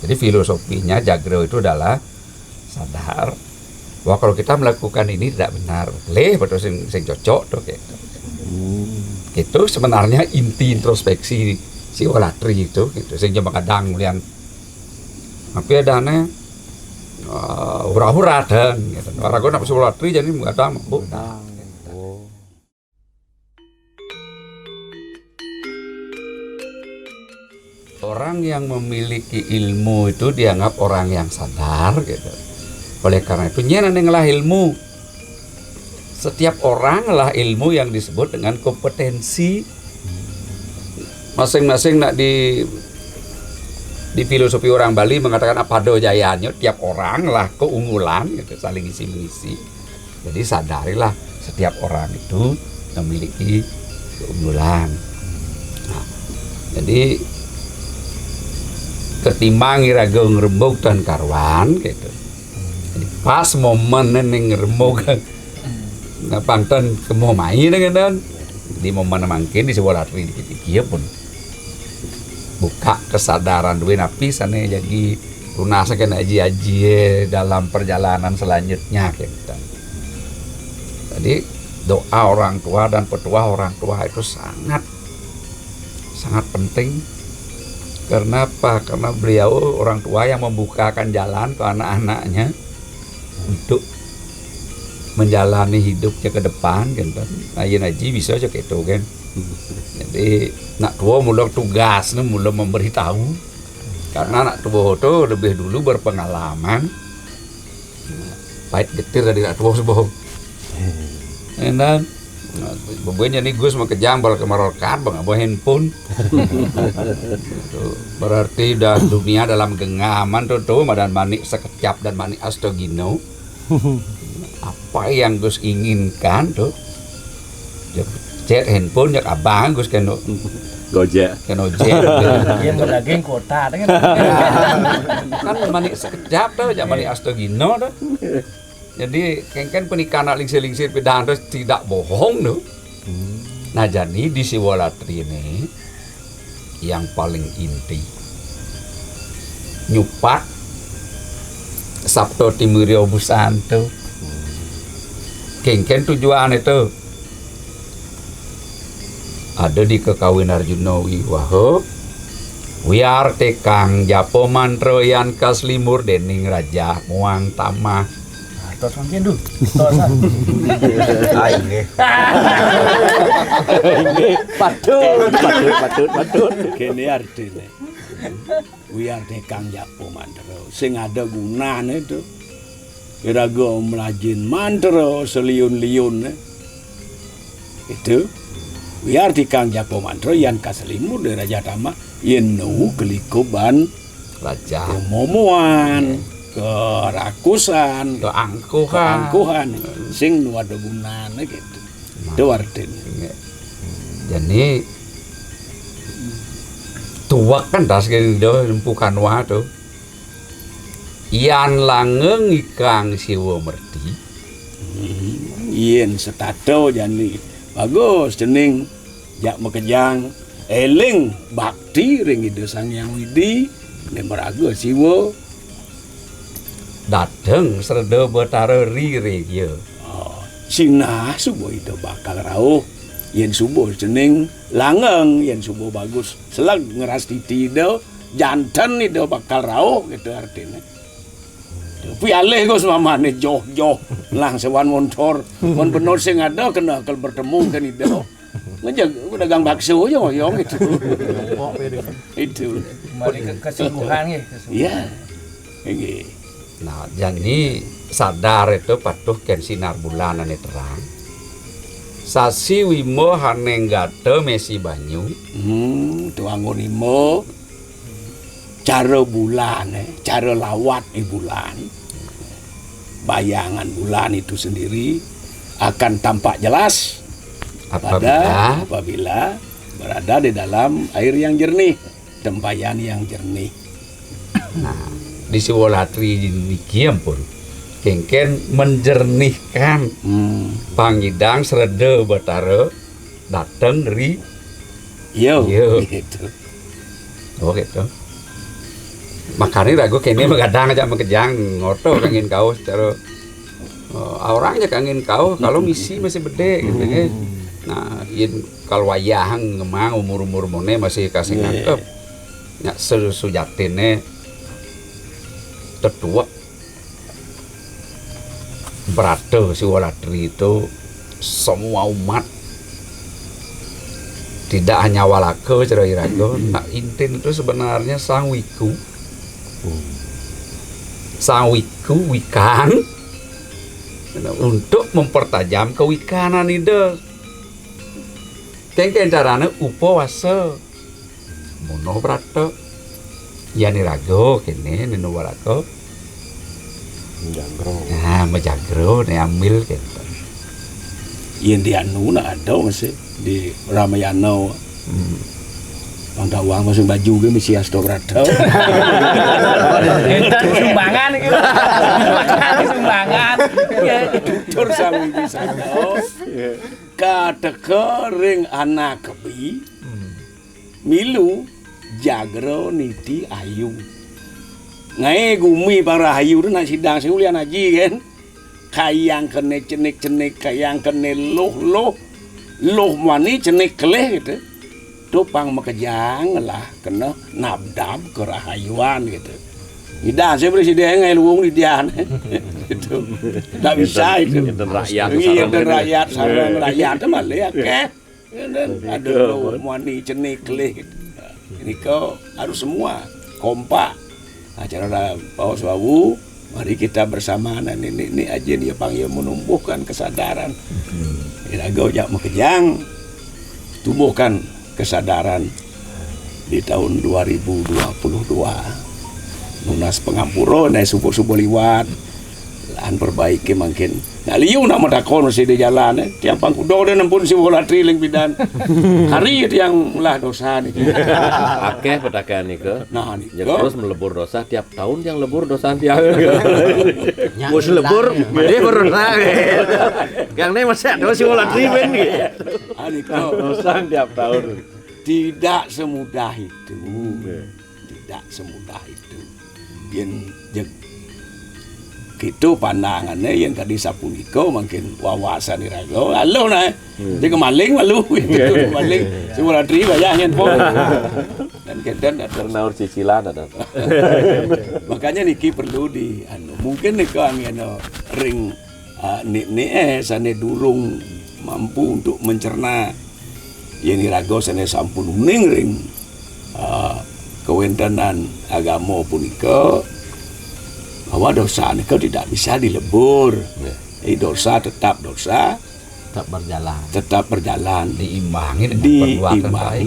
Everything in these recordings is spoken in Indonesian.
Jadi filosofinya Jagro itu adalah sadar bahwa kalau kita melakukan ini tidak benar, betul sing cocok tuh gitu. Itu sebenarnya inti introspeksi siwalatri itu gitu. Sing cuma kadang melihat tapi adanya hura-hura dan gitu. Orang gue nak siwalatri jadi nggak ada mabuk. Orang yang memiliki ilmu itu dianggap orang yang sadar gitu. Oleh karena itu nyenenlah ilmu. Setiap orang lah ilmu yang disebut dengan kompetensi. Masing-masing nak di filosofi orang Bali mengatakan apa do jayanya, tiap orang lah keunggulan gitu, saling isi mengisi. Jadi sadarilah setiap orang itu memiliki keunggulan. Nah, jadi ketimbang iraga ngerembug dan karwan gitu. Jadi pas momen neng ngerembug panten kemo main dengan di momen mangkin di sebuah latri dikit pun buka kesadaran duwe napi sana jadi lunas kena aji dalam perjalanan selanjutnya gitu. Jadi doa orang tua dan petua orang tua itu sangat penting. Karena apa? Karena beliau orang tua yang membukakan jalan ke anak-anaknya untuk menjalani hidupnya ke depan kan. Ayeuna haji bisa aja kayak itu kan. Jadi nak tua mula tugas mula memberitahu. Karena nak tua itu lebih dulu berpengalaman. Pahit getir dari nak tua sebuah. Dan bebernya nih Gus mau kejam bal kemarorkan bang bawa handphone. Berarti dah dunia dalam genggaman tuh madan manik sekejap dan manik astogino. Apa yang Gus inginkan tuh cek handphone jak abang Gus keno Gojek dia daging kota kan manik sekejap tuh jak manik astogino tuh. Jadi kan pernikahan lingsir-lingsir pindahan terus tidak bohong tuh. Nah jadi di siwalatri ini yang paling inti nyupat Sabto Timuryo Busanto. Kengken tujuan itu ada di kekawin Arjuna Wiwaha wiar tekang japo mantra yan kaslimur dening raja muang tamah. tos mungkin dulu tosan patut kene artine wiar tekang japo mantra sing ada gunane itu iraga melajin mantra seliun-liun itu wiar tekang japo mantra yan kaslimur de raja tama yen nu kelikoban Raja momoan kerakusan, keangkuhan, sing nu ada gunane gitu. Itu artinya. Jadi tua kan das gitu empukan watu. Ian langeng ikang siwa merti. Ien setato jani bagus jening jak mekejang eling bakti ring ide sang yang widi nemeraga siwa dateng serda betara rire ya. Sinah subuh itu bakal rauh yen subuh jeneng langeng yen subuh bagus selag ngeras titi itu jantan itu bakal rauh gitu artinya. Tapi alih kok mamane joh lang sewan motor kon bener sing ada kena kalau bertemu kan itu ngejak dagang bakso aja ngoyong gitu. Itu kembali kesungguhan gitu. Iya. Nggih. Nah, jadi sadar itu patuh ken sinar bulan ane terang. Sasi wimo haneng gate mesi banyu. Tuangun imo cara bulan, cara lawat bulan. Bayangan bulan itu sendiri akan tampak jelas apabila berada di dalam air yang jernih, tempayan yang jernih. Nah, di siwalatri demikian pun kengken menjernihkan pangidang sereda betara datang dari gitu. Oh gitu. Makanya ragu kene begadang aja mekejang ngoto kangin kau secara orangnya kangin kau kalau misi masih bede gitu kan. Nah, kalau wayang ngemang umur-umur mone masih kasih ngangkep. Nya sujatine tetua Brado si Waladri itu semua umat tidak hanya Walako cerai rago. Nah, Intin itu sebenarnya sang wiku wikan untuk mempertajam kewikanan itu. Kengken carane upawasa mono Brado yani rago kene neno Walako menjagro ne ambil gitu. Yen di anu nak ada masih di Ramayana. Pangdawang masuk baju ge mesti asto Brado. Enten sumbangan iki. Sumbangan. Tutur sami bisa. Kadeke ring anak kebi. Milu jagro niti ayu. Ngai gumi para hayu tu nak sidang seulian haji kan. Kayang kene cenik-cenik, kayang kene loh mani cenik keleh gitu. Topang makejang lah kena nabdab ke rahayuan gitu. Tidak saya presiden ngai luung di dian. Itu. Tak bisa itu. Rakyat sarang rakyat malah akeh. Ada loh mani cenik keleh gitu. Ini kau harus semua kompak. Acara Paus Wawu, mari kita bersama ini aja dia panggil menumbuhkan kesadaran. Irago jak mekejang, tumbuhkan kesadaran di tahun 2022. Nunas pengampuro, naik subuh-subuh liwat, lahan perbaiki makin. Nah liu nak medakon masih di jalan, tiap pangkudo dan ampun si Waladri ling bidan. Hari itu yang lah dosa nih. Akeh pedagang nike. Nah nih, Terus melebur dosa tiap tahun yang lebur dosa tiap. Mus lebur, dia berdosa. Yang ini masih ada si Waladri ben gitu. Dosa tiap tahun. Tidak semudah itu. Tidak semudah itu. Yen gitu pandangannya yang tadi sapuniko makin wawasan irago halo nah dia maling malu gitu maling semua Waladri bayar handphone dan kedan Ternaur cicilan ada. makanya niki perlu di mungkin nih angin ring nih sane durung mampu untuk mencerna yang irago sane sampun uning ring kewentanan agama punika bahwa dosa itu tidak bisa dilebur. Dosa tetap dosa, tetap berjalan, diimbangi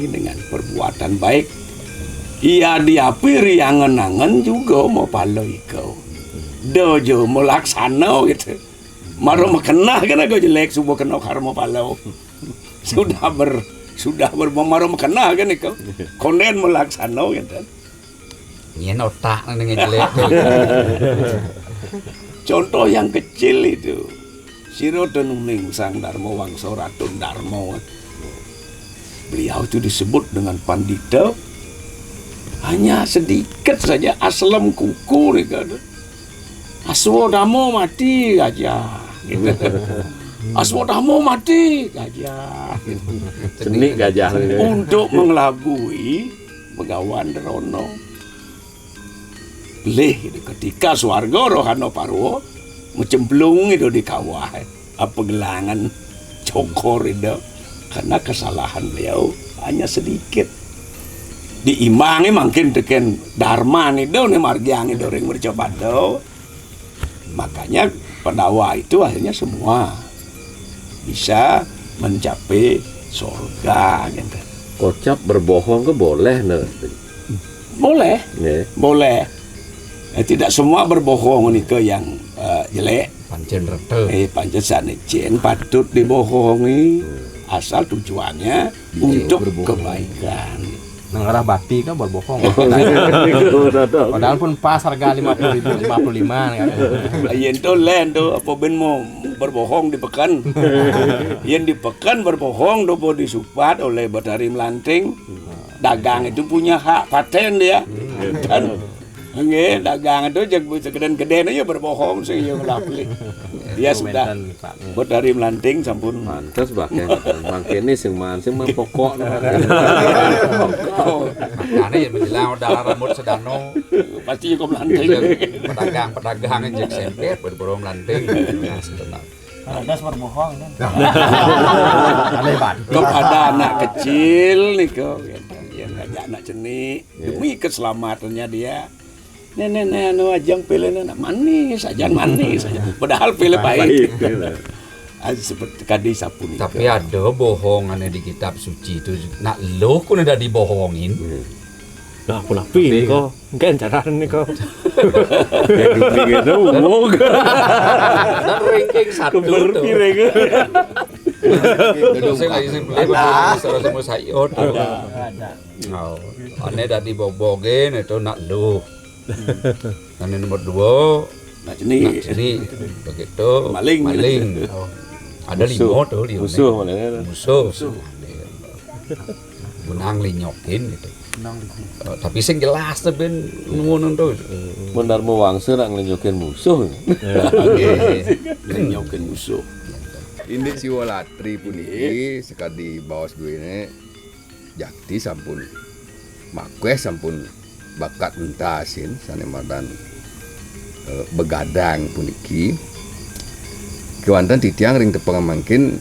dengan perbuatan baik. Ia diapi riangan-angan juga mau palo ikau. Dojo mau laksana gitu. Maro makenah kan aku jelek subuh kena karma palo. Sudah maro makenah kan ikau. Konden mau laksana gitu. Ini otak nang jelek. Contoh yang kecil itu Siro Denuning Sang Darmo Wangso Ratun Darmo. Beliau itu disebut dengan pandita hanya sedikit saja aslam kuku nih kan. Aswodamo mati aja gitu. Aswodamo mati gajah gitu. Seni gajah Untuk mengelabui Begawan Rono leh ketika swarga rohano parwo mencemplung itu di kawah apa gelangan cokor itu karena kesalahan beliau hanya sedikit diimbangi makin teken dharma itu nih margiang itu ring bercoba do makanya pendawa itu akhirnya semua bisa mencapai surga gitu. Kocap berbohong ke boleh nih? Boleh, boleh. Tidak semua berbohong nih ke yang jelek. Pancen rete. Pancen sanecen patut dibohongi asal tujuannya untuk kebaikan. Nang arah bati kan berbohong. Padahal pun pas harga 50.000 55 kan. Yen to len to apa ben mau berbohong di pekan. Yen di pekan berbohong do disupat oleh Bathari Melanting. Dagang itu punya hak paten dia. Dan Nggih, dagang itu jeung segeden-geden aja berbohong sih yang lapli. Dia sudah buat dari melanting sampun Pantes bahkan mangkene sing pokok. Makanya yang bilang darah rambut sedano pasti juga melanting. pedagang jeung sempet berburu melanting. Ada berbohong kan. Kepada anak kecil nih kok yang ngajak anak cenik demi keselamatannya dia. Nenek anu ajang pilih anak manis aja. Padahal pilih baik. Seperti kadi sapun. Tapi ada bohongannya di kitab suci itu. Nak lo kun udah dibohongin. Lah aku lapi kok. Kan carane kok. Gitu wong. Dan ranking satu tuh. Saya lagi simpel semua sayur. Ada. Oh, ane dari bobogin itu nak lu. Ane nomor 2 Nah ini begitu Maling. Oh. Ada 5 tuh musuh. Menang linyokin gitu. Tapi sing jelas tuh ben ngono tuh. Benar mau wangse nak ngenjokin musuh. nyokin musuh. Ini siwalatri puniki sekadi bawas duwene jakti sampun makweh sampun bakat untasin sanemadan begadang puniki kewanten titiang ring tepeng mangkin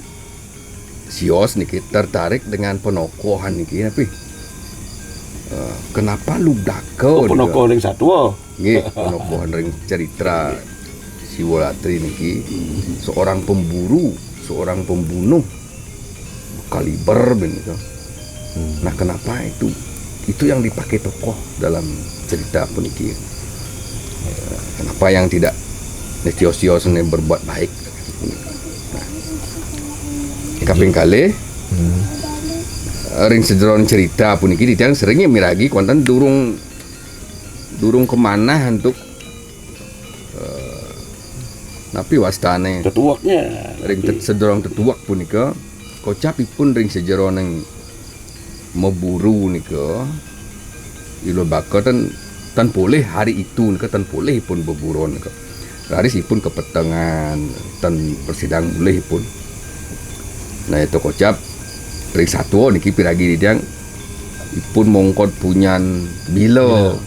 sios niki tertarik dengan penokohan niki tapi kenapa Lubdako Penoko ring satwa. nggih penokohan ring cerita siwalatri niki seorang pemburu, seorang pembunuh kaliber begitu. Nah, kenapa itu yang dipakai tokoh dalam cerita puniki? Kenapa yang tidak netios-tios berbuat baik? Nah, kaping kali ring sejeron cerita puniki ditiang seringnya miragi konten durung kemana untuk tapi wastane Tetuaknya. ring sederong tetuak punika kocapipun ring sejeron yang memburu nika ilo bakal tan boleh hari itu nika tan boleh pun berburu nika hari sipun kepetengan tan persidang boleh pun nah itu kocap ring satu niki piragi didiang ipun mongkot punyan bilo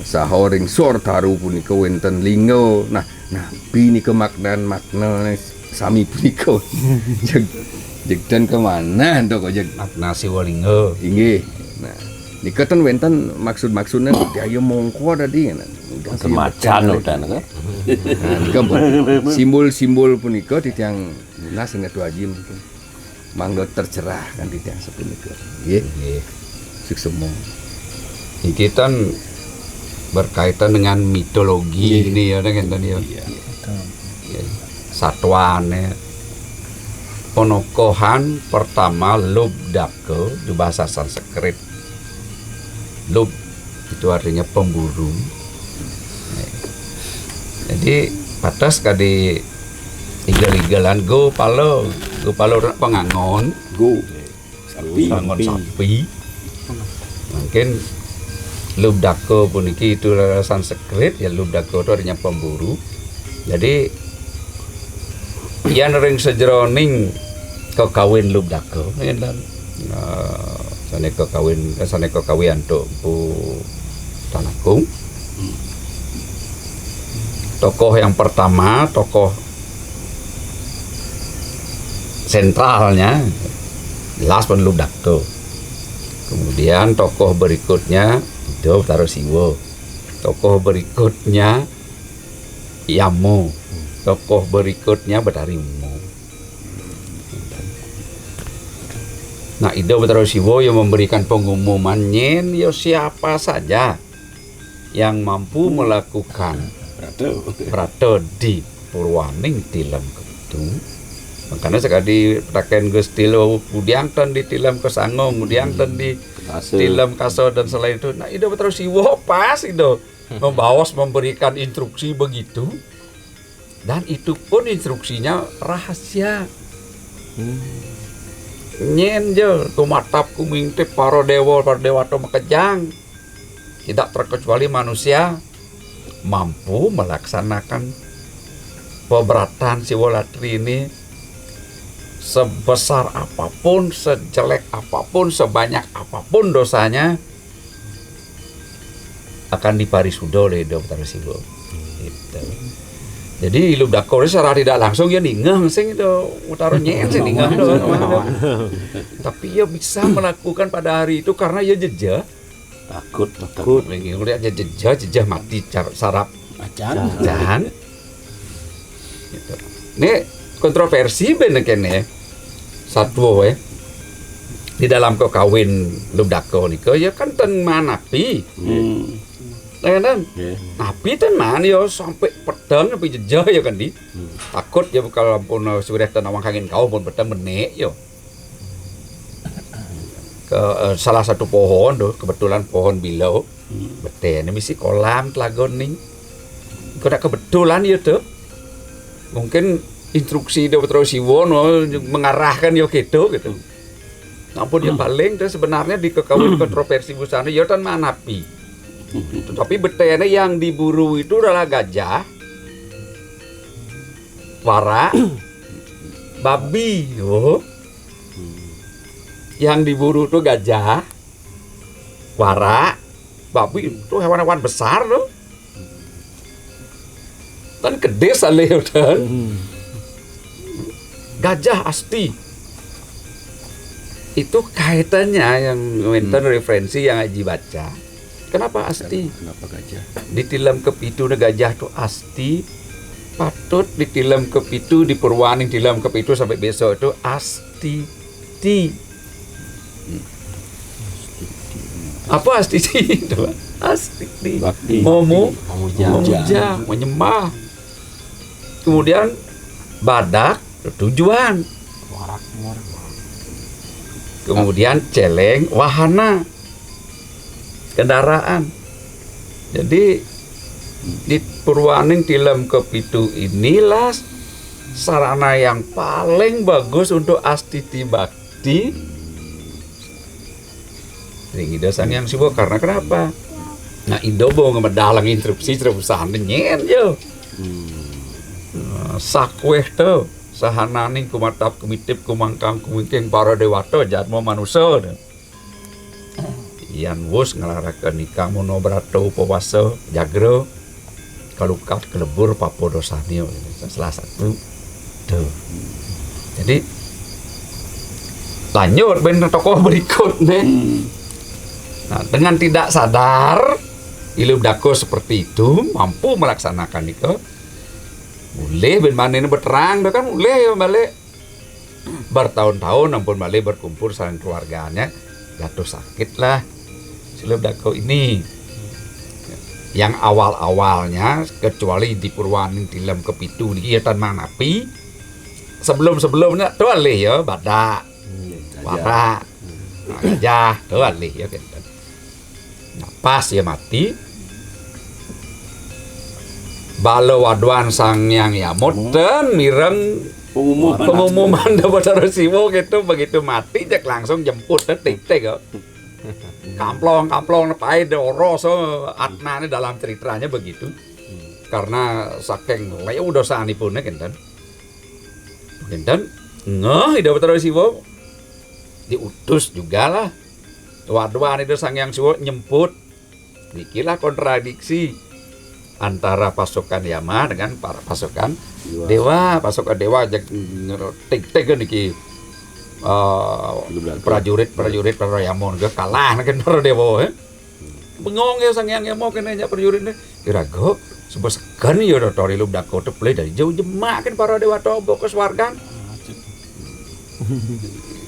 saho ring sor taru punika wenten lingo nah pinika makna sami punika jegdan kemana untuk kok Makna Siwalingga. inggih nah nika ten wenten maksud-maksudna daya mongko tadi nah Semacan udah kan. nah nika simbol-simbol punika titiang nah sing Haji mungkin mangga tercerahkan titiang sepunika nggih suksemo Iki kan berkaitan dengan mitologi ini ya kan tadi ya. Satuane penokohan pertama Lubdako di bahasa Sanskrit. Lub itu artinya pemburu. Jadi patas kadi igal-igalan go palo pengangon sapi. Mungkin Lubdako puniki itu Sanskrit ya Lubdako itu artinya pemburu. Jadi yang ring sejeroning kekawin Lubdako dan sane kekawin untuk Bu Tanakung. Tokoh yang pertama, tokoh sentralnya jelas pun Lubdako. Kemudian tokoh berikutnya itu Tarosiwo. Tokoh berikutnya Yamo. Tokoh berikutnya Batarimo. Nah, Ido Batarosiwo yang memberikan pengumuman nyen yo siapa saja yang mampu melakukan prato di Purwaning tilam kedung. Makanya sekali pakai gestilo udiangton di tilam kesangong, udiangton di tilam kaso dan selain itu. Nah, Ido Batarosiwo pas Ido membawas memberikan instruksi begitu. Dan itu pun instruksinya rahasia. Nyen je tumatap kumingtip para dewa to makejang. tidak terkecuali manusia mampu melaksanakan peberatan siwolatri ini sebesar apapun, sejelek apapun, sebanyak apapun dosanya akan diparisudo oleh Ida Batara Siwo. Gitu. Jadi ilu dakor secara tidak langsung ya ningeh sing itu utara nyen sing ningeh. Tapi ya bisa melakukan pada hari itu karena ya jejak. Takut. Lagi lihat jejak mati sarap Acan. Gitu. Ini kontroversi bener kene. Satu di dalam kawin Lubdako niko ya kan ten manapi. Kan napi ten man yo sampai pedang sampai jejak ya kan di. Takut ya kalau pun sudah ten awang kangin kau pun pedang menek yo. Ke salah satu pohon tuh kebetulan pohon bilau. Beten misi kolam telagon ning. Kok kebetulan ya tuh. Mungkin instruksi Ida Batara Siwo mengarahkan yo gitu. Nampun yang paling itu sebenarnya di kekawin kontroversi busana ya tan manapi. Tapi betene yang diburu itu adalah gajah, wara, babi. Yang diburu itu gajah, wara, babi itu hewan-hewan besar loh. Kan gede saleh dan gajah asti itu kaitannya yang wenten referensi yang Aji baca. Kenapa asti? Kenapa gajah? Di tilam kepitu gajah itu asti, patut di tilam kepitu di Purwaning tilam kepitu sampai besok itu asti ti. Apa asti ti itu? Asti ti. Memuja, menyembah. Kemudian badak tujuan. Kemudian celeng wahana kendaraan. Jadi di Purwaning tilam kepitu inilah sarana yang paling bagus untuk astiti bakti Ring Ida Sang Hyang Siwo. Karena kenapa? Nah Indo mau ngemedalang instruksi terusan nyen yo. Sakweh tuh sahananing kumatap kumitip kumangkang kumingking para dewata jatma manusa. Yan wus ngelarakan nikah mono brato upawasa jagra kalukat kelebur papodosani salah satu tuh. Jadi lanjut bener tokoh berikut nih. Nah, dengan tidak sadar Ilubdako seperti itu mampu melaksanakan itu. Boleh ben manene berterang kan boleh ya balik bertahun-tahun ampun balik berkumpul saling keluarganya jatuh sakit lah Ilubdako ini yang awalnya kecuali di Purwaning tilam kepitu niki ya tan manapi sebelumnya tuh alih ya badak wara gajah tuh alih ya kan. Nah, pas ya mati Balo Wadwan Sang Hyang Yamot dan mireng pengumuman Ida Batara Siwo gitu. Begitu mati jak langsung jemput detik kok. Kamplong pai doro so atnane dalam ceritanya begitu. Karena saking leu dosanipun kinten. Ngeh Ida Batara Siwo diutus juga lah. Wadwan itu Sang Hyang Siwo nyemput. Bikilah kontradiksi antara pasukan Yama dengan para pasukan Dewa. Pasukan Dewa jak tik-tik niki prajurit para Yama ge kalah kan para Dewa. Bengong ya Sang Hyang Yama kene nya prajurit kira-kira sebab segan ya Tori Ilubdako teple dari jauh jemak kan para Dewa tobo ke swargan.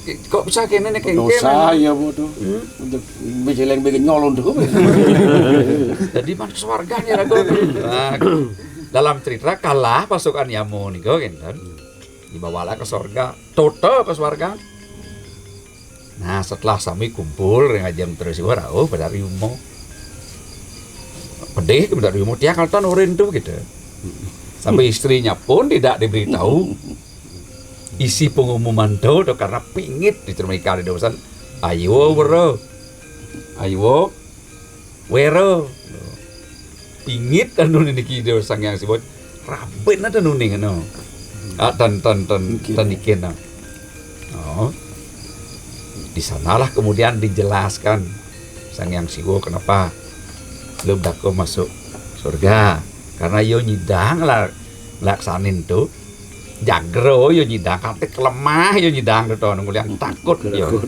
Kok bisa kene nek kene Dosa ya bodoh. Untuk bejeleng bikin nyolong tuh. Jadi mana swarganya rago. Nah, dalam cerita kalah pasukan Yamo niku kan. Dibawalah ke surga, toto ke swarga. Nah, setelah sami kumpul ngajam terus warau pada rimo. Pedih ke pada rimo dia kalton urin tuh gitu. Sampai istrinya pun tidak diberitahu isi pengumuman itu karena pingit diterima di dosan. Ayo bro, ayo Wero. Ingit anu niki do Sang Hyang Siwa. Raben ada nuning no. Tan ikin. Oh. Di sanalah kemudian dijelaskan Sang Hyang Siwa kenapa belum dako masuk surga. Karena yo nyidang lah laksanin tuh. Jagro yo nyidang kate kelemah yo nyidang to nguliang takut yo.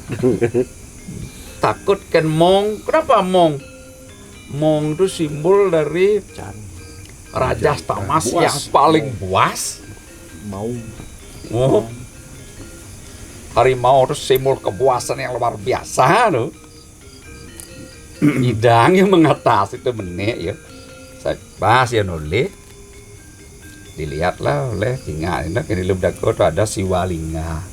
Takut kan mong. Kenapa mong? Mong itu simbol dari Raja Tamas yang paling buas. Oh. Harimau itu simbol kebuasan yang luar biasa tuh. Nyidang yang mengatasi itu menek ya. Saya pas ya nulis. Dilihatlah oleh singa ini di dalam dago itu ada Siwalinga.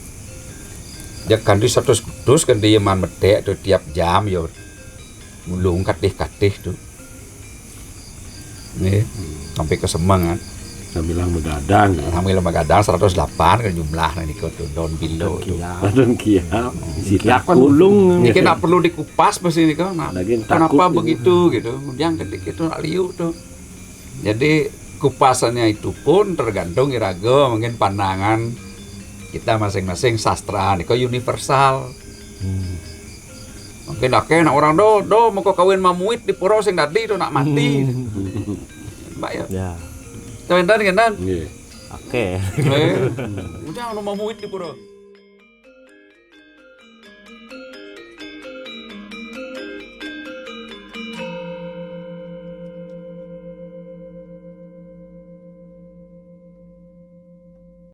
Dia kan di satu kudus kan dia man medek tuh tiap jam yo mulung katih tuh. Nih sampai ke Semang kan. Sambilang begadang. Sambil begadang 108 kan jumlah ini tuh daun bilo tuh. Daun kiam. Siap ulung. Ini kan perlu dikupas pasti ini kan. Nah, kenapa begitu gitu? Kemudian ketika itu liu tuh. Jadi kupasannya itu pun tergantung irago mungkin pandangan kita masing-masing sastra ini kok universal. Mungkin nak orang do mau kawin mamuit di pura sing tadi do nak mati. Mbak ya. Ya. Teman-teman kan? Nggih. Oke. Udah mamuit di pura.